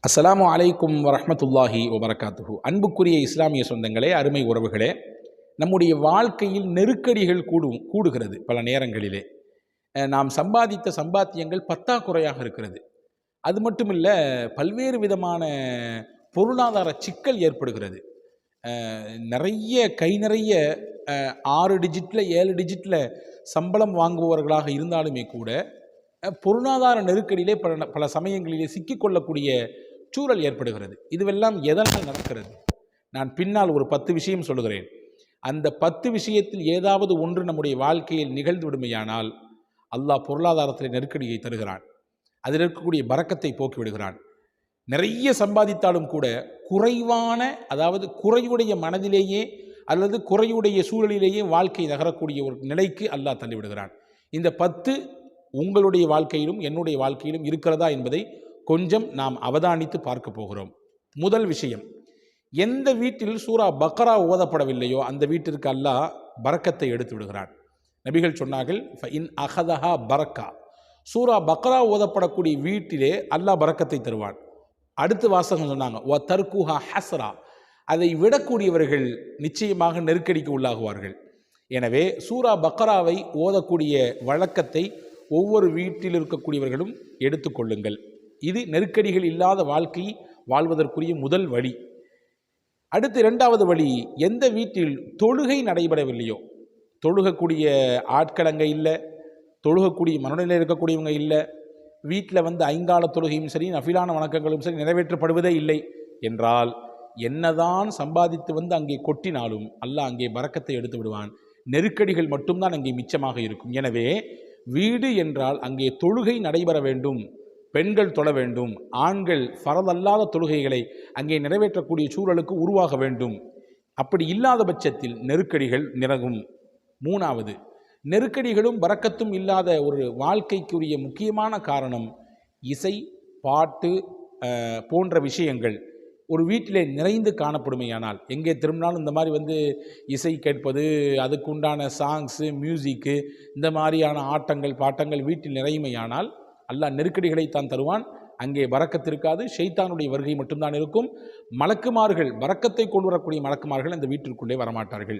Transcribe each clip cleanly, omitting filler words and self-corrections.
அஸ்ஸலாமு அலைக்கும் வரஹ்மத்துல்லாஹி வபரகாத்துஹு. அன்புக்குரிய இஸ்லாமிய சொந்தங்களே, அருமை உறவுகளே, நம்முடைய வாழ்க்கையில் நெருக்கடிகள் கூடுகிறது. பல நேரங்களிலே நாம் சம்பாதித்த சம்பாத்தியங்கள் பற்றாக்குறையாக இருக்கிறது. அது மட்டுமில்ல, பல்வேறு விதமான பொருளாதார சிக்கல் ஏற்படுகிறது. நிறைய கை நிறைய 6 டிஜிட்டில் 7 டிஜிட்டில் சம்பளம் வாங்குபவர்களாக இருந்தாலுமே கூட பொருளாதார நெருக்கடியிலே பல சமயங்களிலே சிக்கிக்கொள்ளக்கூடிய சூழல் ஏற்படுகிறது. இதுவெல்லாம் எதனால் நடக்கிறது? நான் பின்னால் ஒரு 10 விஷயம் சொல்லுகிறேன். அந்த 10 விஷயத்தில் ஏதாவது ஒன்று நம்முடைய வாழ்க்கையில் நிகழ்ந்து விடுமையானால் அல்லாஹ் பொருளாதாரத்தில் நெருக்கடியை தருகிறான். அதில் இருக்கக்கூடிய பரக்கத்தை போக்கி விடுகிறான். நிறைய சம்பாதித்தாலும் கூட குறைவான, அதாவது குறையுடைய மனதிலேயே அல்லது குறையுடைய சூழலிலேயே வாழ்க்கை நகரக்கூடிய ஒரு நிலைக்கு அல்லாஹ் தள்ளிவிடுகிறான். இந்த 10 உங்களுடைய வாழ்க்கையிலும் என்னுடைய வாழ்க்கையிலும் இருக்கிறதா என்பதை கொஞ்சம் நாம் அவதானித்து பார்க்க போகிறோம். முதல் விஷயம், எந்த வீட்டில் சூரா பக்ரா ஓதப்படவில்லையோ அந்த வீட்டிற்கு அல்லாஹ் பரக்கத்தை எடுத்து விடுகிறான். நபிகள் சொன்னார்கள், ஃபஇன் அஹதஹா பரக்கா, சூரா பக்ரா ஓதப்படக்கூடிய வீட்டிலே அல்லாஹ் பரக்கத்தை தருவான். அடுத்து வாசகம் சொன்னாங்க, வ தர்குஹா ஹஸ்ரா, அதை விடக்கூடியவர்கள் நிச்சயமாக நெருக்கடிக்கு உள்ளாகுவார்கள். எனவே சூரா பக்ராவை ஓதக்கூடிய வழக்கத்தை ஒவ்வொரு வீட்டில் இருக்கக்கூடியவர்களும் எடுத்துக்கொள்ளுங்கள். இது நெருக்கடிகள் இல்லாத வாழ்க்கை வாழ்வதற்குரிய முதல் வழி. அடுத்து இரண்டாவது வழி, எந்த வீட்டில் தொழுகை நடைபெறவில்லையோ, தொழுகக்கூடிய ஆட்கள் அங்கே இல்லை, தொழுகக்கூடிய மனநிலையில் இருக்கக்கூடியவங்க இல்லை, வீட்டில் ஐங்கால தொழுகையும் சரி நஃபிலான வணக்கங்களும் சரி நிறைவேற்றப்படுவதே இல்லை என்றால், என்னதான் சம்பாதித்து அங்கே கொட்டினாலும் அல்லாஹ் அங்கே பரக்கத்தை எடுத்து விடுவான். நெருக்கடிகள் மட்டும்தான் அங்கே மிச்சமாக இருக்கும். எனவே வீடு என்றால் அங்கே தொழுகை நடைபெற வேண்டும், பெண்கள் தொழ வேண்டும், ஆண்கள் ஃபரதல்லாத தொழுகைகளை அங்கே நிறைவேற்றக்கூடிய சூழலுக்கு உருவாக வேண்டும். அப்படி இல்லாத பட்சத்தில் நெருக்கடிகள் நிறகும். மூணாவது, நெருக்கடிகளும் பரக்கத்தும் இல்லாத ஒரு வாழ்க்கைக்குரிய முக்கியமான காரணம் இசை, பாட்டு போன்ற விஷயங்கள் ஒரு வீட்டிலே நிறைந்து காணப்படுமையானால், எங்கே திரும்பினாலும் இந்த மாதிரி இசை கேட்பது, அதுக்கு உண்டான சாங்ஸு, மியூசிக்கு, இந்த மாதிரியான ஆட்டங்கள் பாட்டங்கள் வீட்டில் நிறையுமையானால் அல்லாஹ் நெருக்கடிகளை தான் தருவான். அங்கே பரக்கத்திருக்காது, ஷைத்தானுடைய வருகை மட்டும்தான் இருக்கும். மலக்குமார்கள், பரக்கத்தை கொண்டு வரக்கூடிய மலக்குமார்கள் அந்த வீட்டிற்குள்ளே வரமாட்டார்கள்.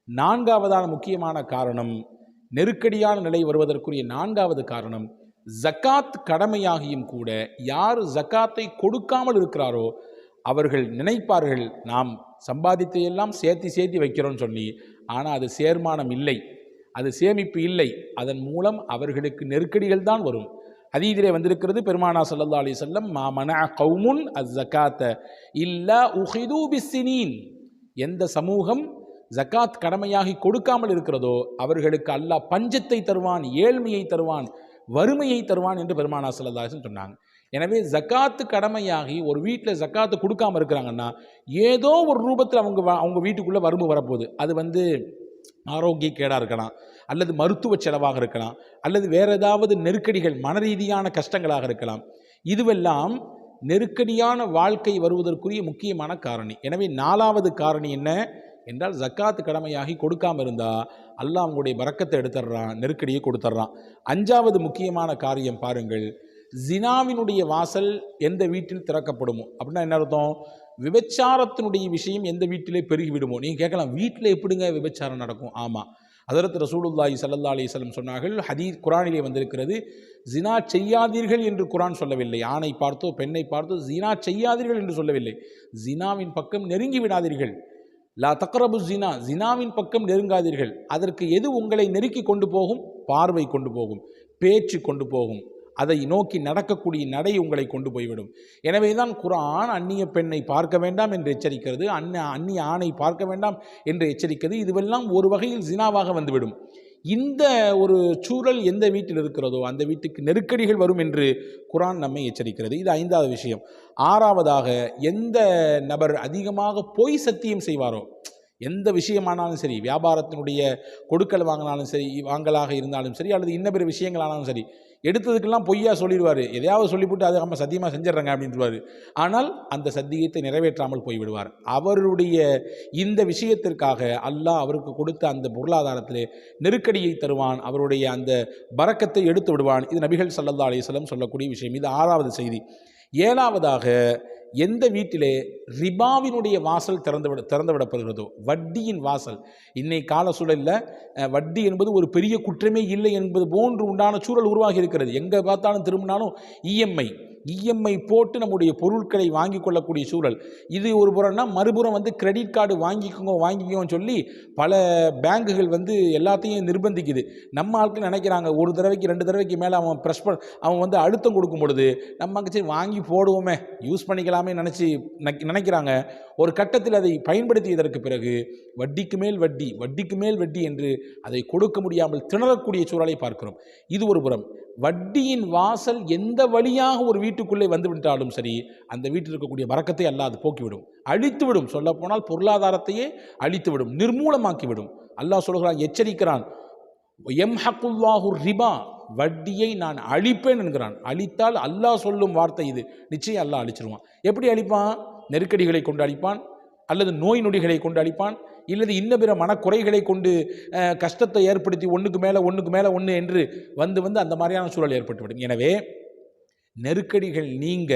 நான்காவதான முக்கியமான காரணம், நெருக்கடியான நிலை வருவதற்குரிய நான்காவது காரணம், ஜக்காத் கடமையாகியும் கூட யார் ஜக்காத்தை கொடுக்காமல் இருக்கிறாரோ அவர்கள் நினைப்பார்கள், நாம் சம்பாதித்தையெல்லாம் சேர்த்தி வைக்கிறோன்னு சொல்லி. ஆனால் அது சேர்மானம் இல்லை, அது சேமிப்பு இல்லை. அதன் மூலம் அவர்களுக்கு நெருக்கடிகள் தான் வரும். ஹதீஸிலே வந்திருக்கிறது, பெருமானா ஸல்லல்லாஹு அலைஹி வஸல்லம், மா மனஅ கௌமுன் அஸ்ஸகாத்த இல்லா உஹிது பிஸ்ஸினீன், எந்த சமூகம் ஜக்காத் கடமையாகி கொடுக்காமல் இருக்கிறதோ அவர்களுக்கு அல்லாஹ் பஞ்சத்தை தருவான், ஏழ்மையை தருவான், வறுமையை தருவான் என்று பெருமானா ஸல்லல்லாஹு அலைஹி வஸல்லம் சொன்னாங்க. எனவே ஜக்காத்து கடமையாகி ஒரு வீட்டில் ஜக்காத்து கொடுக்காமல் இருக்கிறாங்கன்னா ஏதோ ஒரு ரூபத்தில் அவங்க வீட்டுக்குள்ளே வறுமை வரப்போகுது. அது ஆரோக்கிய கேடாக இருக்கலாம், அல்லது மருத்துவ செலவாக இருக்கலாம், அல்லது வேறு ஏதாவது நெருக்கடிகள், மனரீதியான கஷ்டங்களாக இருக்கலாம். இதுவெல்லாம் நெருக்கடியான வாழ்க்கை வருவதற்குரிய முக்கியமான காரணி. எனவே நாலாவது காரணி என்ன என்றால், ஜக்காத்து கடமையாகி கொடுக்காமல் இருந்தால் அல்லாஹ் அவங்களுடைய பரக்கத்தை எடுத்துடுறான், நெருக்கடியை கொடுத்துட்றான். அஞ்சாவது முக்கியமான காரியம் பாருங்கள், ஜினாவினுடைய வாசல் எந்த வீட்டில் திறக்கப்படுமோ, அப்படின்னா என்ன அர்த்தம்? விபச்சாரத்தினுடைய விஷயம் எந்த வீட்டிலே பெருகிவிடுமோ. நீங்கள் கேட்கலாம், வீட்டில் எப்படிங்க விபச்சாரம் நடக்கும்? ஆமாம், ஹதரத் ரசூலுல்லாஹி ஸல்லல்லாஹு அலைஹி வஸல்லம் சொன்னார்கள், ஹதீஸ் குர்ஆனிலே வந்திருக்கிறது, ஜினா செய்யாதீர்கள் என்று குர்ஆன் சொல்லவில்லை. ஆணை பார்த்தோ பெண்ணை பார்த்தோ ஜினா செய்யாதீர்கள் என்று சொல்லவில்லை. ஜினாவின் பக்கம் நெருங்கி விடாதீர்கள். லா தக்ரபு ஜினா, ஜினாவின் பக்கம் நெருங்காதீர்கள். அதற்கு எது உங்களை நெருக்கி கொண்டு போகும்? பார்வை கொண்டு போகும், பேச்சு கொண்டு போகும், அதை நோக்கி நடக்கக்கூடிய நடை உங்களை கொண்டு போய்விடும். எனவே தான் குர்ஆன் அந்நிய பெண்ணை பார்க்க வேண்டாம் என்று எச்சரிக்கிறது, அந்நிய ஆணை பார்க்க வேண்டாம் என்று எச்சரிக்கிறது. இதுவெல்லாம் ஒரு வகையில் ஜினாவாக வந்துவிடும். இந்த ஒரு சூழல் எந்த வீட்டில் இருக்கிறதோ அந்த வீட்டுக்கு நெருக்கடிகள் வரும் என்று குர்ஆன் நம்மை எச்சரிக்கிறது. இது ஐந்தாவது விஷயம். ஆறாவதாக, எந்த நபர் அதிகமாக பொய் சத்தியம் செய்வாரோ, எந்த விஷயமானாலும் சரி, வியாபாரத்தினுடைய கொடுக்கல் வாங்கலாக இருந்தாலும் சரி, அல்லது இன்ன பிற விஷயங்களானாலும் சரி, எடுத்ததுக்கெல்லாம் பொய்யா சொல்லிடுவார். எதையாவது சொல்லிவிட்டு அது நம்ம சத்தியமாக செஞ்சிடறேங்க அப்படின்ட்டுவார். ஆனால் அந்த சத்தியத்தை நிறைவேற்றாமல் போய்விடுவார். அவருடைய இந்த விஷயத்திற்காக அல்லாஹ் அவருக்கு கொடுத்த அந்த பொருளாதாரத்திலே நெருக்கடியை தருவான், அவருடைய அந்த பரக்கத்தை எடுத்து விடுவான். இது நபிகள் ஸல்லல்லாஹு அலைஹி வஸல்லம் சொல்லக்கூடிய விஷயம். இது ஆறாவது செய்தி. ஏழாவதாக, எந்த வீட்டிலே ரிபாவினுடைய வாசல் திறந்து விடப்படுகிறதோ, வட்டியின் வாசல், இன்னைக்கு கால சூழலில் வட்டி என்பது ஒரு பெரிய குற்றமே இல்லை என்பது போன்று உண்டான சூழல் உருவாகி இருக்கிறது. எங்கே பார்த்தாலும் திரும்பினாலும் இஎம்ஐ போட்டு நம்முடைய பொருட்களை வாங்கி கொள்ளக்கூடிய சூழல். இது ஒரு புறம்னா, மறுபுறம் வந்து கிரெடிட் கார்டு வாங்கிக்கோன்னு சொல்லி பல பேங்குகள் வந்து எல்லாத்தையும் நிர்பந்திக்குது. நம்ம ஆட்கள் நினைக்கிறாங்க, ஒரு தடவைக்கு 2 தடவைக்கு மேலே அவன் வந்து அழுத்தம் கொடுக்கும் பொழுது நம்ம சரி வாங்கி போடுவோமே, யூஸ் பண்ணிக்கலாமே நினைக்கிறாங்க. ஒரு கட்டத்தில் அதை பயன்படுத்தியதற்கு பிறகு வட்டிக்கு மேல் வட்டி என்று அதை கொடுக்க முடியாமல் திணறக்கூடிய சூழலை பார்க்கிறோம். இது ஒரு புறம். வட்டியின் வாசல் எந்த வழியாக ஒரு வீட்டுக்குள்ளே வந்துவிட்டாலும் சரி, அந்த வீட்டில் இருக்கக்கூடிய பரக்கத்தை அல்லாஹ் அது போக்கிவிடும், அழித்துவிடும். சொல்ல போனால் பொருளாதாரத்தையே அழித்துவிடும், நிர்மூலமாக்கிவிடும். அல்லாஹ் சொல்கிறான், எச்சரிக்கிறான், யம்ஹகுல்லாஹு ரிபா, வட்டியை நான் அழிப்பேன் என்கிறான். அழித்தால் அல்லாஹ் சொல்லும் வார்த்தை இது, நிச்சயம் அல்லாஹ் அழிச்சிருவான். எப்படி அழிப்பான்? நெருக்கடிகளை கொண்டு அழிப்பான், அல்லது நோய் நொடிகளை கொண்டு அழிப்பான், இல்லது இன்ன பிற மனக்குறைகளை கொண்டு கஷ்டத்தை ஏற்படுத்தி ஒன்றுக்கு மேலே ஒன்று என்று வந்து அந்த மாதிரியான சூழல் ஏற்பட்டுவிடும். எனவே நெருக்கடிகள் நீங்க,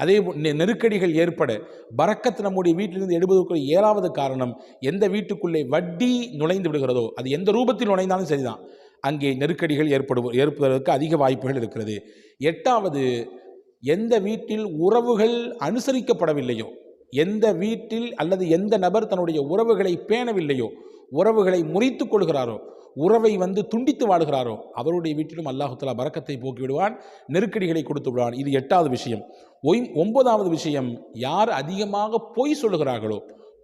அதே நெருக்கடிகள் ஏற்பட பரக்கத்து நம்முடைய வீட்டிலிருந்து எடுப்பதற்கு 7வது காரணம், எந்த வீட்டுக்குள்ளே வட்டி நுழைந்து விடுகிறதோ, அது எந்த ரூபத்தில் நுழைந்தாலும் சரிதான், அங்கே நெருக்கடிகள் ஏற்படுவதற்கு அதிக வாய்ப்புகள் இருக்கிறது. 8வது, எந்த வீட்டில் உறவுகள் அனுசரிக்கப்படவில்லையோ, எந்த வீட்டில் அல்லது எந்த நபர் தன்னுடைய உறவுகளை பேணவில்லையோ, உறவுகளை முறித்து கொள்கிறாரோ, உறவை வந்து துண்டித்து வாழுகிறாரோ, அவருடைய வீட்டிலும் அல்லாஹ் தஆலா பரக்கத்தை போக்கி விடுவான், நெருக்கடிகளை கொடுத்து விடுவான். இது 8வது விஷயம். 9வது விஷயம், யார் அதிகமாக பொய் சொல்லுகிறார்களோ,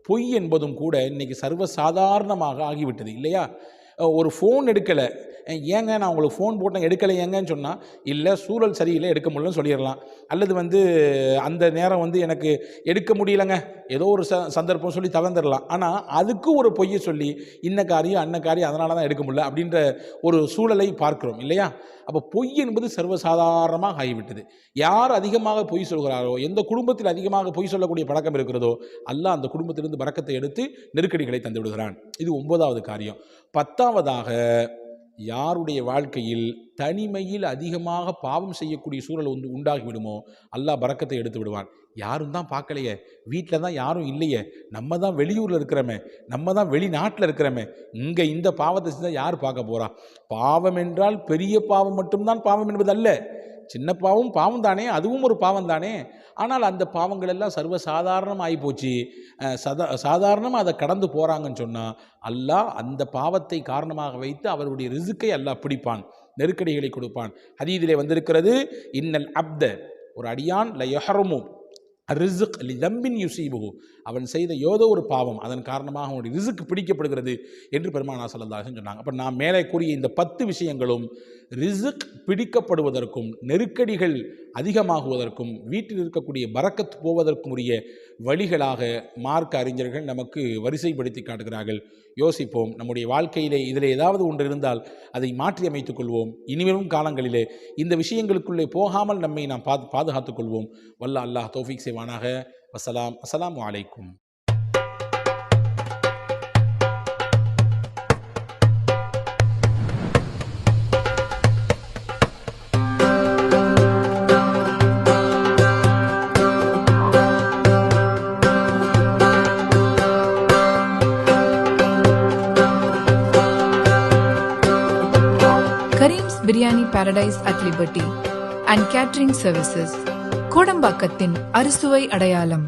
பொய் என்பதும் கூட இன்னைக்கு சர்வசாதாரணமாக ஆகிவிட்டது இல்லையா? ஒரு ஃபோன் எடுக்கலை, ஏங்க நான் உங்களுக்கு ஃபோன் போட்டேன் எடுக்கலை ஏங்கன்னு சொன்னால், இல்லை சூழல் சரியில்லை எடுக்க முடியலன்னு சொல்லிடலாம். அல்லது வந்து அந்த நேரம் வந்து எனக்கு எடுக்க முடியலைங்க, ஏதோ ஒரு சந்தர்ப்பம் சொல்லி தவிர்ந்துடலாம். ஆனால் அதுக்கு ஒரு பொய்யை சொல்லி இன்ன காரியம் அன்ன காரியம் அதனால தான் எடுக்க முடியல அப்படின்ற ஒரு சூழலை பார்க்கிறோம் இல்லையா? அப்போ பொய் என்பது சர்வசாதாரணமாக ஆகிவிட்டது. யார் அதிகமாக பொய் சொல்கிறாரோ, எந்த குடும்பத்தில் அதிகமாக பொய் சொல்லக்கூடிய பழக்கம் இருக்கிறதோ, அல்லாஹ் அந்த குடும்பத்திலிருந்து பரக்கத்தை எடுத்து நெருக்கடிகளை தந்து விடுகிறான். இது 9வது காரியம். 10வதாக, யாருடைய வாழ்க்கையில் தனிமையில் அதிகமாக பாவம் செய்யக்கூடிய சூழல் உண்டாகிவிடுமோ, அல்லாஹ் பரக்கத்தை எடுத்து விடுவான். யாரும் தான் பார்க்கலையே, வீட்டில் தான் யாரும் இல்லையே, நம்ம தான் வெளியூரில் இருக்கிறோமே, நம்ம தான் வெளிநாட்டில் இருக்கிறோமே, இங்கே இந்த பாவத்தை செஞ்சால் யார் பார்க்க போகிறா? பாவம் என்றால் பெரிய பாவம் மட்டும்தான் பாவம் என்பது அல்ல, சின்ன பாவம் தானே, அதுவும் ஒரு பாவம் தானே. ஆனால் அந்த பாவங்கள் எல்லாம் சர்வசாதாரணம் ஆகிப்போச்சு. சாதாரணமாக அதை கடந்து போகிறாங்கன்னு சொன்னால், அல்லாஹ் அந்த பாவத்தை காரணமாக வைத்து அவருடைய ரிசுக்கை அல்லாஹ் பிடிப்பான், நெருக்கடிகளை கொடுப்பான். ஹதீஸிலே வந்திருக்கிறது, இன்னல் அப்த, ஒரு அடியான் ல யஹ்ரமு ரிஸ்க் லி தம்பின் யுஸீபுஹு, அவன் செய்த ஏதோ ஒரு பாவம் அதன் காரணமாக அவனுடைய ரிஸ்க் பிடிக்கப்படுகிறது என்று பெருமானார் ஸல்லல்லாஹு அலைஹி வஸல்லம் சொன்னாங்க. அப்போ நான் மேலே கூறிய இந்த 10 விஷயங்களும் ரிஸ்க் பிடிக்கப்படுவதற்கும், நெருக்கடிகள் அதிகமாகுவதற்கும், வீட்டில் இருக்கக்கூடிய பரக்கத் போவதற்கும் உரிய வழிகளாக மார்க்க அறிஞர்கள் நமக்கு வரிசைப்படுத்தி காட்டுகிறார்கள். யோசிப்போம், நம்முடைய வாழ்க்கையிலே இதில் ஏதாவது ஒன்று இருந்தால் அதை மாற்றி அமைத்துக் கொள்வோம். இனிமேலும் காலங்களிலே இந்த விஷயங்களுக்குள்ளே போகாமல் நம்மை நாம் பாதுகாத்துக் கொள்வோம். வல்ல அல்லாஹ் தௌஃபீக் செய்வானாக. அஸ்ஸலாமு அலைக்கும். Kareem's Biryani Paradise at Liberty and Catering Services, கோடம்பாக்கத்தின் அறுசுவை அடையாளம்.